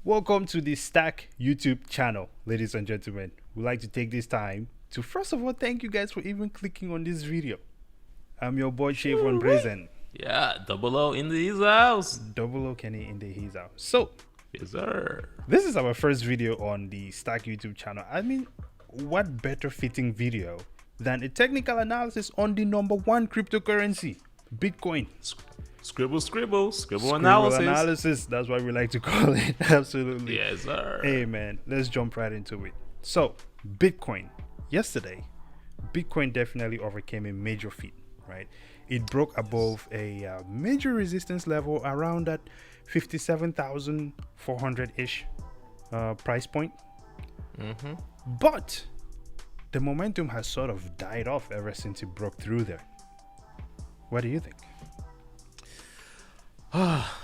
Welcome to the Stack YouTube channel, ladies and gentlemen. We'd like to take this time to first of all thank you guys for even clicking on this video. I'm your boy Shavon Brazen. Yeah, double O in the his house. Double O Kenny in the his house. So, Yes, sir. this is our first video on the Stack YouTube channel. I mean, what better fitting video than a technical analysis on the #1 cryptocurrency, Bitcoin. Scribble analysis. That's what we like to call it. Absolutely. Yes, sir. Hey man, let's jump right into it. So, Bitcoin. Yesterday, Bitcoin definitely overcame a major feat, right? It broke above a major resistance level around that 57,400-ish price point. But the momentum has sort of died off ever since it broke through there. What do you think?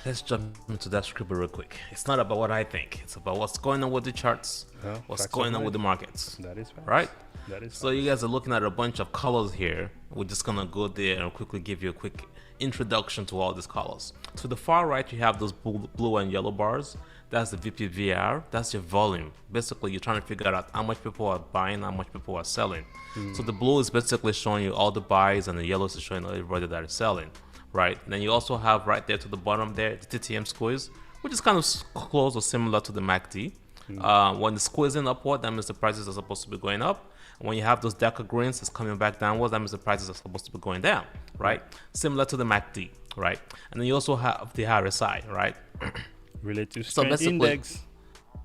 Let's jump into that scribble real quick. It's not about what I think. It's about what's going on with the charts, what's going on with the markets. That is fine. Right? That is So fine. you guys are looking at a bunch of colors here. We're just gonna go there and quickly give you a quick introduction to all these colors. To the far right, you have those blue and yellow bars. That's the VPVR. That's your volume. Basically, you're trying to figure out how much people are buying, how much people are selling. So the blue is basically showing you all the buys, and the yellow is showing everybody that is selling. Right. Then you also have right there to the bottom there the Ttm Squeeze, which is kind of close or similar to the MACD. When the squeezing upward, that means the prices are supposed to be going up. When you have those darker greens, it's coming back downwards, that means the prices are supposed to be going down, right? Similar to the MACD, right? And then you also have the RSI, right? Relative strength index.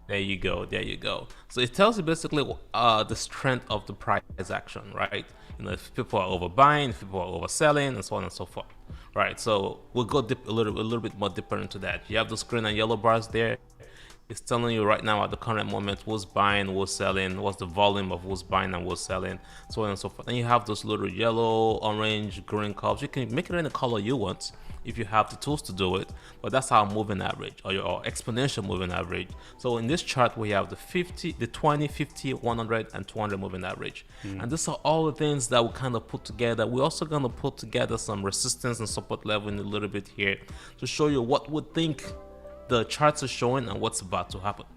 There you go, there you go. So it tells you basically the strength of the price action, right? You know, if people are overbuying, if people are overselling, and so on and so forth, right? So we'll go a little bit more deeper into that. You have those green and yellow bars there. It's telling you right now at the current moment who's buying, who's selling, what's the volume of who's buying and who's selling, so on and so forth. And you have those little yellow, orange, green curves. You can make it any color you want if you have the tools to do it, but that's our moving average or your exponential moving average. So in this chart, we have the 50, the 20, 50, 100, and 200 moving average. And these are all the things that we kind of put together. We're also going to put together some resistance and support level in a little bit here to show you what we think the charts are showing and what's about to happen.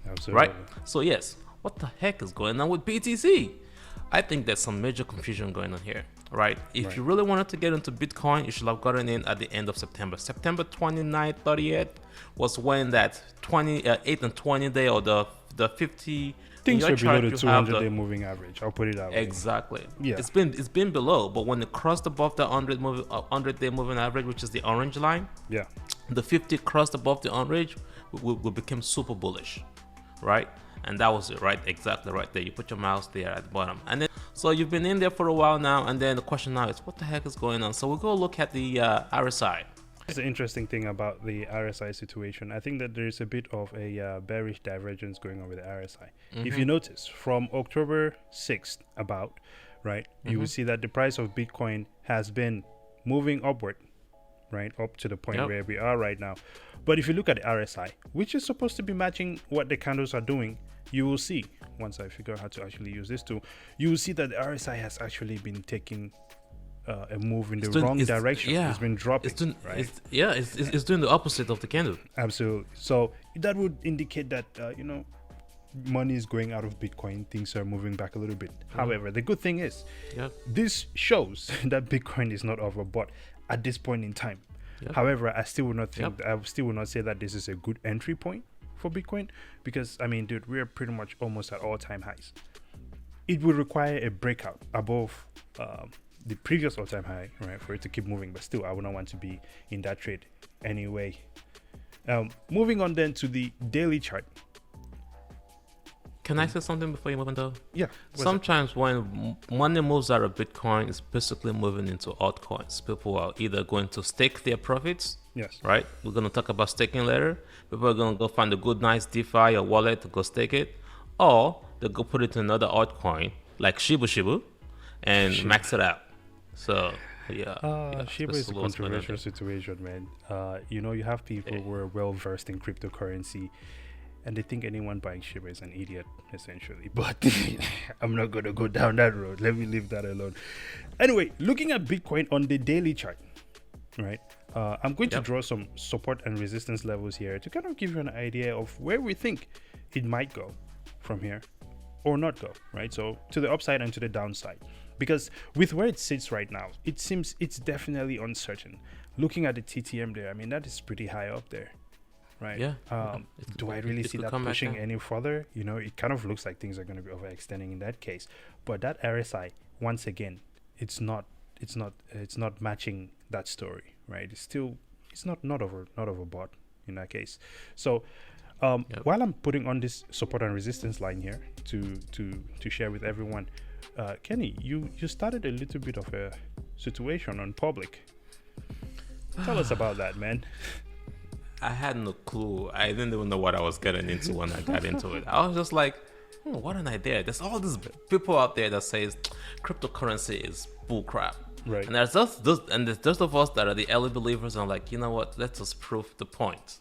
Absolutely. Right? So yes, what the heck is going on with BTC? I think there's some major confusion going on here, right? If you really wanted to get into Bitcoin, you should have gotten in at the end of September. September 29th, 30th was when that 8 and 20 day or the 50 Things in your are below chart, the you have 200-day moving average. I'll put it that way. Exactly. Yeah. It's been below, but when it crossed above the 100-day moving average, which is the orange line, Yeah. the 50 crossed above the orange, we became super bullish, right? And that was it, right? Exactly right there. You put your mouse there at the bottom, and then so you've been in there for a while now, and then the question now is, what the heck is going on? So we'll go look at the RSI. It's the interesting thing about the RSI situation. I think that there is a bit of a bearish divergence going on with the RSI. If you notice, from October 6th about, right, you will see that the price of Bitcoin has been moving upward, right, up to the point where we are right now. But if you look at the RSI, which is supposed to be matching what the candles are doing, you will see, once I figure out how to actually use this tool, you will see that the RSI has actually been taking a move in the wrong direction. It's been dropping. It's doing the opposite of the candle. Absolutely. So that would indicate that money is going out of Bitcoin. Things are moving back a little bit. However, the good thing is, this shows that Bitcoin is not overbought at this point in time. However, I still would not think. I still would not say that this is a good entry point for Bitcoin, because I mean, dude, we are pretty much almost at all-time highs. It would require a breakout above the previous all-time high, right, for it to keep moving. But still, I would not want to be in that trade anyway. Moving on then to the daily chart. Can I say something before you move on though? Yeah. Sometimes when money moves out of Bitcoin, it's basically moving into altcoins. People are either going to stake their profits. Yes. Right? We're going to talk about staking later. People are going to go find a good, nice DeFi or wallet to go stake it. Or they'll go put it in another altcoin like Shibu and max it out. So, Shiba is a controversial situation, man. You have people who are well versed in cryptocurrency, and they think anyone buying Shiba is an idiot, essentially. But I'm not gonna go down that road. Let me leave that alone. Anyway, looking at Bitcoin on the daily chart, right? I'm going to draw some support and resistance levels here to kind of give you an idea of where we think it might go from here or not go, right? So to the upside and to the downside, because with where it sits right now, it seems it's definitely uncertain. Looking at the TTM there, I mean, that is pretty high up there, right? Yeah. Do I really see that pushing any further? You know, it kind of looks like things are going to be overextending in that case. But that RSI, once again, it's not matching that story, right? It's not overbought in that case. So while I'm putting on this support and resistance line here to share with everyone, Kenny, you started a little bit of a situation on public. Tell us about that, man. I had no clue. I didn't even know what I was getting into when I got into it. I was just like, what an idea. There's all these people out there that says cryptocurrency is bullcrap. Right. And there's those of us that are the early believers, and I'm like, you know what? Let's just prove the point.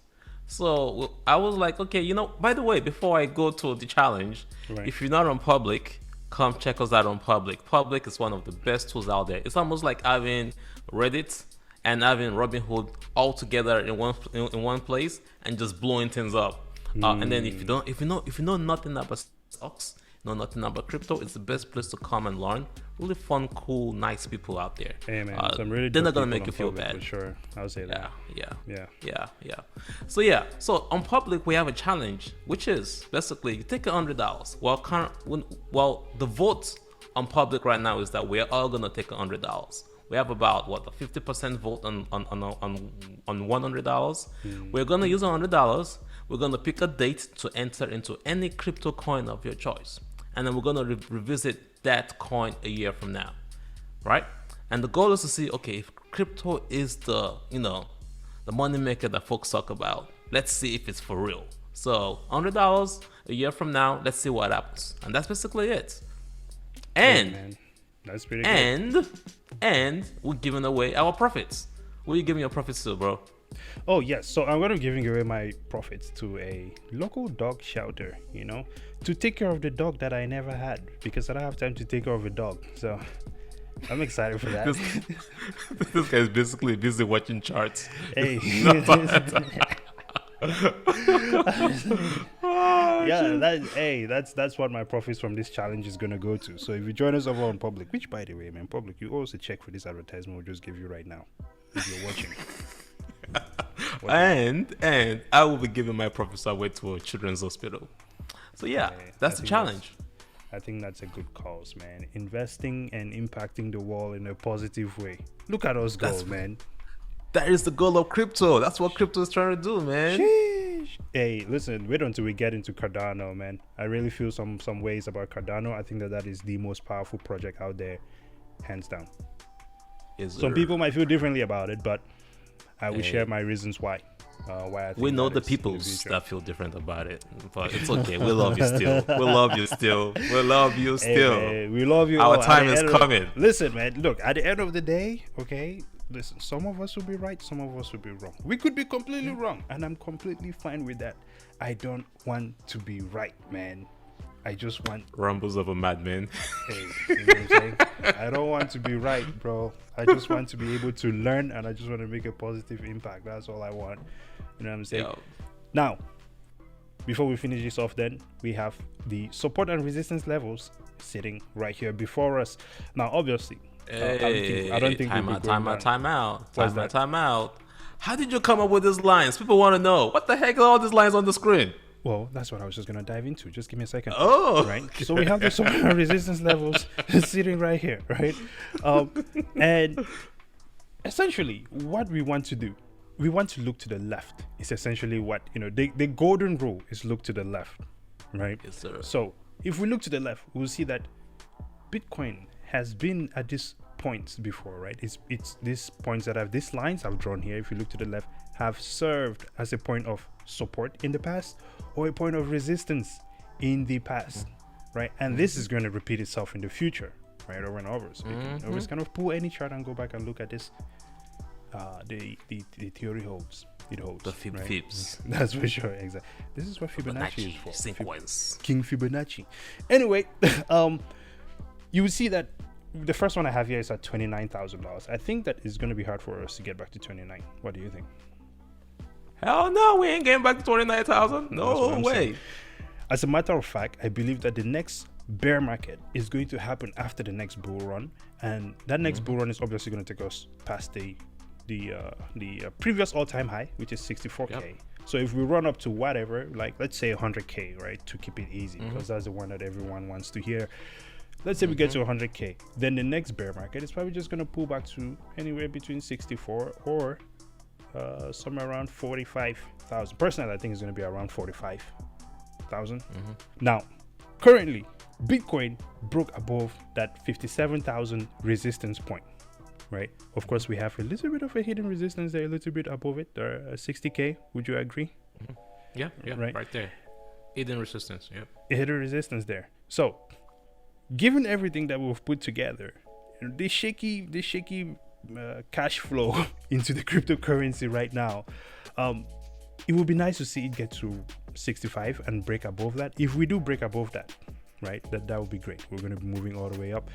So I was like, okay, you know, by the way, before I go to the challenge, if you're not on public, come check us out on public. Public is one of the best tools out there. It's almost like having Reddit and having Robinhood all together in one place and just blowing things up. And then if you know nothing about stocks, know nothing about crypto, it's the best place to come and learn. Really fun, cool, nice people out there. Hey man, some really they're not gonna make you feel bad. For sure, I'll say that. Yeah. So on public we have a challenge, which is basically you take $100. Well, the vote on public right now is that we're all gonna take $100. We have about a 50% vote on $100. We're gonna use $100. We're gonna pick a date to enter into any crypto coin of your choice, and then we're gonna revisit that coin a year from now, right? And the goal is to see, okay, if crypto is the money maker that folks talk about, let's see if it's for real. So $100 a year from now, let's see what happens, and that's basically it. And that's pretty good. And we're giving away our profits. What are you giving your profits to, bro? Oh yes, so I'm going to be giving away my profits to a local dog shelter, to take care of the dog that I never had, because I don't have time to take care of a dog. So I'm excited for that. This guy is basically busy watching charts. Hey. That's what my profits from this challenge is gonna go to. So if you join us over on public, which by the way, man, public, you also check for this advertisement we'll just give you right now if you're watching. And I will be giving my profits away to a children's hospital. So that's the challenge. I think that's a good cause, man. Investing and impacting the world in a positive way. Look at us go, man. That is the goal of crypto. That's what crypto is trying to do, man. Sheesh. Hey, listen, wait until we get into Cardano, man. I really feel some ways about Cardano. I think that is the most powerful project out there, hands down. Some people might feel differently about it, but I will share my reasons why. Why I think we know the people that feel different about it, but it's okay. We love you still. We love you still. We love you still. Hey, man, we love you. Our time is coming. Listen, man. Look, at the end of the day, okay. Listen, some of us will be right, some of us will be wrong. We could be completely wrong, and I'm completely fine with that. I don't want to be right, man. I just want rumbles of a madman. Hey, you know what I'm saying? I don't want to be right, bro. I just want to be able to learn, and I just want to make a positive impact. That's all I want. You know what I'm saying? Now, before we finish this off, then we have the support and resistance levels sitting right here before us. Now, obviously, I don't think time out. How did you come up with these lines? People want to know. What the heck are all these lines on the screen? Well, that's what I was just going to dive into. Just give me a second. Oh. Right? So we have the support and resistance levels sitting right here, right? And essentially, what we want to do, we want to look to the left. It's essentially what, the golden rule is look to the left, right? Yes, sir. So if we look to the left, we'll see that Bitcoin has been at this point before, right? It's these points that have these lines I've drawn here. If you look to the left, have served as a point of support in the past or a point of resistance in the past, right? And this is going to repeat itself in the future, right? Over and over. So you can always kind of pull any chart and go back and look at this. The theory holds. it holds. The right? Fibs. That's for sure. Exactly. This is what Fibonacci is for. Sequence. King Fibonacci. Anyway, you will see that the first one I have here is at $29,000. I think that is going to be hard for us to get back to 29. What do you think? Hell no, we ain't getting back to 29,000. No way. Saying. As a matter of fact, I believe that the next bear market is going to happen after the next bull run, and that next bull run is obviously going to take us past the previous all-time high, which is 64k. Yep. So if we run up to whatever, like let's say 100k, right, to keep it easy, because that's the one that everyone wants to hear. Let's say we get to 100k, then the next bear market is probably just going to pull back to anywhere between 64 or somewhere around 45,000. Personally, I think it's going to be around 45,000. Now, currently, Bitcoin broke above that 57,000 resistance point, right? Of course, we have a little bit of a hidden resistance there, a little bit above it, 60k. Would you agree? Yeah, right there. Hidden resistance, yeah. Hidden resistance there. So, given everything that we've put together, this shaky cash flow into the cryptocurrency right now, it would be nice to see it get to 65 and break above that. If we do break above that, right, that would be great. We're going to be moving all the way up.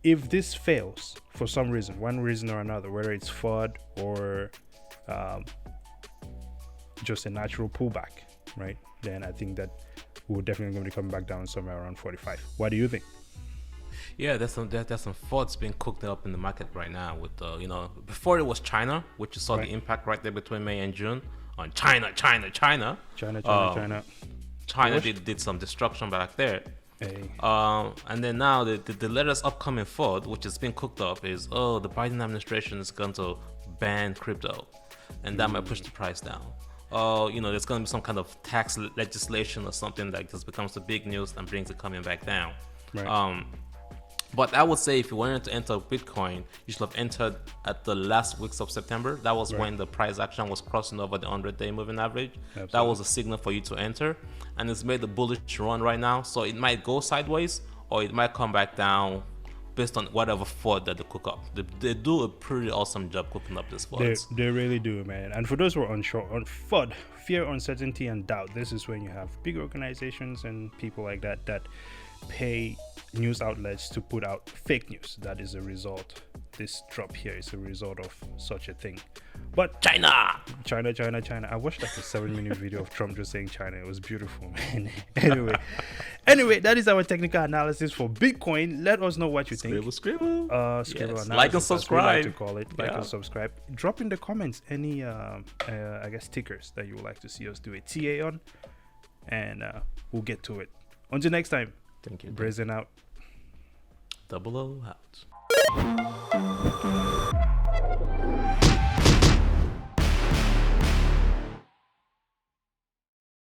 If this fails for some reason, one reason or another, whether it's FUD or just a natural pullback, right, then I think that we're definitely going to be coming back down somewhere around 45. What do you think? Yeah, there's some thoughts being cooked up in the market right now with before it was China, which you saw the impact right there between May and June on China did some destruction back there. Hey. And then now the latest upcoming FUD, which is being cooked up, is the Biden administration is going to ban crypto, and that might push the price down. There's going to be some kind of tax legislation or something that just becomes the big news and brings it coming back down. Right. But I would say if you wanted to enter Bitcoin, you should have entered at the last weeks of September. That was when the price action was crossing over the 100-day moving average. Absolutely. That was a signal for you to enter, and it's made the bullish run right now. So it might go sideways or it might come back down based on whatever FUD that they cook up. They do a pretty awesome job cooking up this FUD. They really do, man. And for those who are unsure on FUD, fear, uncertainty, and doubt, this is when you have big organizations and people like that pay news outlets to put out fake news. That is a result. This drop here is a result of such a thing. But China. I watched like a 7-minute video of Trump just saying China. It was beautiful, man. Anyway, that is our technical analysis for Bitcoin. Let us know what you think. Scribble. Yes. Like and subscribe. To call it. Like and subscribe. Drop in the comments any I guess stickers that you would like to see us do a TA on, and we'll get to it. Until next time. Thank you. Brazen out. 00 out.